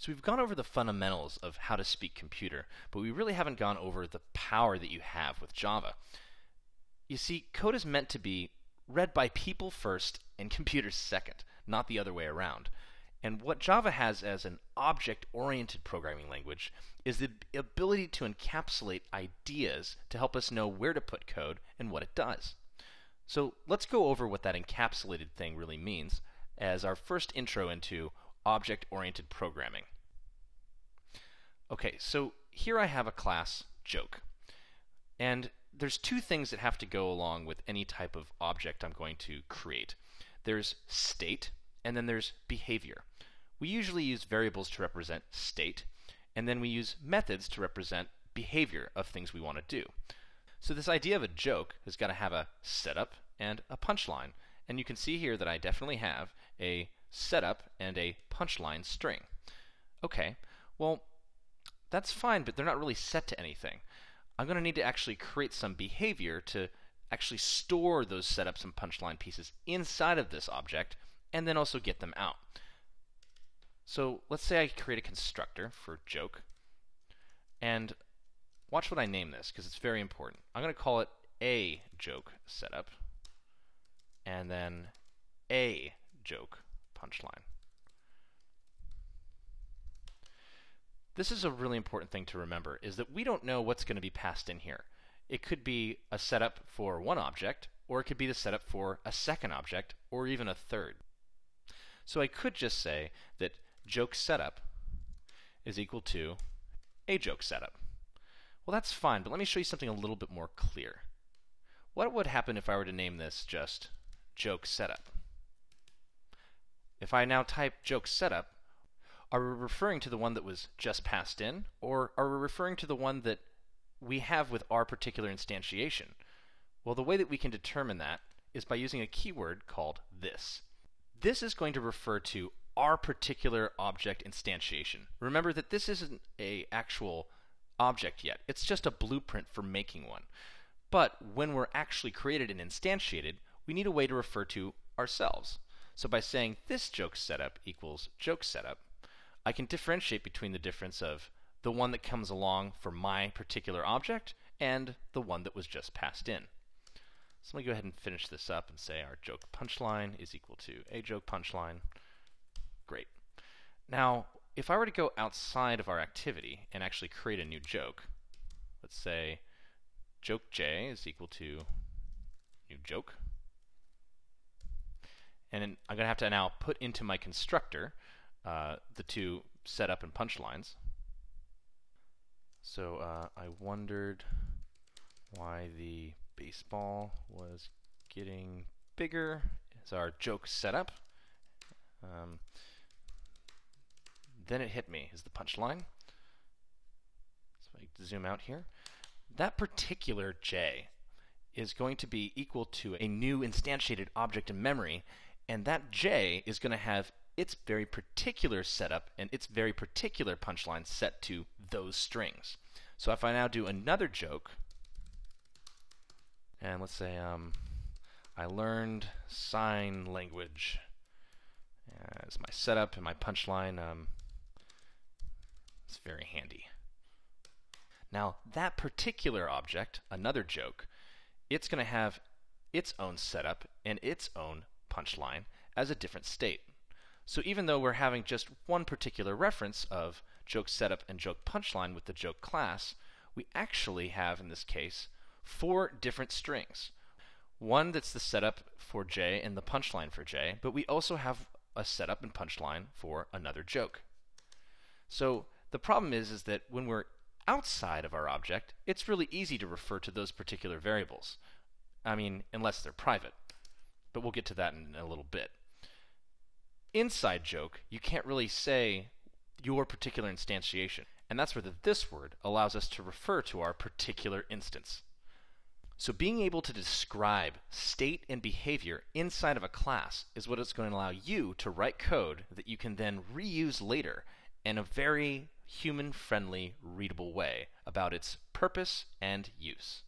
So we've gone over the fundamentals of how to speak computer, but we really haven't gone over the power that you have with Java. You see, code is meant to be read by people first and computers second, not the other way around. And what Java has as an object-oriented programming language is the ability to encapsulate ideas to help us know where to put code and what it does. So let's go over what that encapsulated thing really means as our first intro into object-oriented programming. Okay, so here I have a class, joke. And there's two things that have to go along with any type of object I'm going to create. There's state, and then there's behavior. We usually use variables to represent state, and then we use methods to represent behavior of things we want to do. So this idea of a joke has got to have a setup and a punchline. And you can see here that I definitely have a setup and a punchline string. Okay, well, that's fine, but they're not really set to anything. I'm going to need to actually create some behavior to actually store those setups and punchline pieces inside of this object, and then also get them out. So let's say I create a constructor for joke, and watch what I name this, because it's very important. I'm going to call it a joke setup, and then a joke punchline. This is a really important thing to remember, is that we don't know what's going to be passed in here. It could be a setup for one object, or it could be the setup for a second object, or even a third. So I could just say that joke setup is equal to a joke setup. Well, that's fine, but let me show you something a little bit more clear. What would happen if I were to name this just joke setup? If I now type joke setup, are we referring to the one that was just passed in, or are we referring to the one that we have with our particular instantiation? Well, the way that we can determine that is by using a keyword called this. This is going to refer to our particular object instantiation. Remember that this isn't an actual object yet. It's just a blueprint for making one. But when we're actually created and instantiated, we need a way to refer to ourselves. So by saying this joke setup equals joke setup, I can differentiate between the difference of the one that comes along for my particular object and the one that was just passed in. So let me go ahead and finish this up and say our joke punchline is equal to a joke punchline. Great. Now, if I were to go outside of our activity and actually create a new joke, let's say joke j is equal to new joke. And then I'm going to have to now put into my constructor the two setup and punchlines. So I wondered why the baseball was getting bigger as our joke setup. Then it hit me is the punchline. So I zoom out here. That particular j is going to be equal to a new instantiated object in memory, and that j is going to have its very particular setup and its very particular punchline set to those strings. So if I now do another joke, and let's say I learned sign language as my setup and my punchline, it's very handy. Now that particular object, another joke, it's going to have its own setup and its own punchline as a different state. So even though we're having just one particular reference of joke setup and joke punchline with the joke class, we actually have, in this case, 4 different strings. One that's the setup for j and the punchline for j, but we also have a setup and punchline for another joke. So the problem is that when we're outside of our object, it's really easy to refer to those particular variables. I mean, unless they're private. But we'll get to that in a little bit. Inside joke, you can't really say your particular instantiation, and that's where the this word allows us to refer to our particular instance. So being able to describe state and behavior inside of a class is what is going to allow you to write code that you can then reuse later in a very human-friendly, readable way about its purpose and use.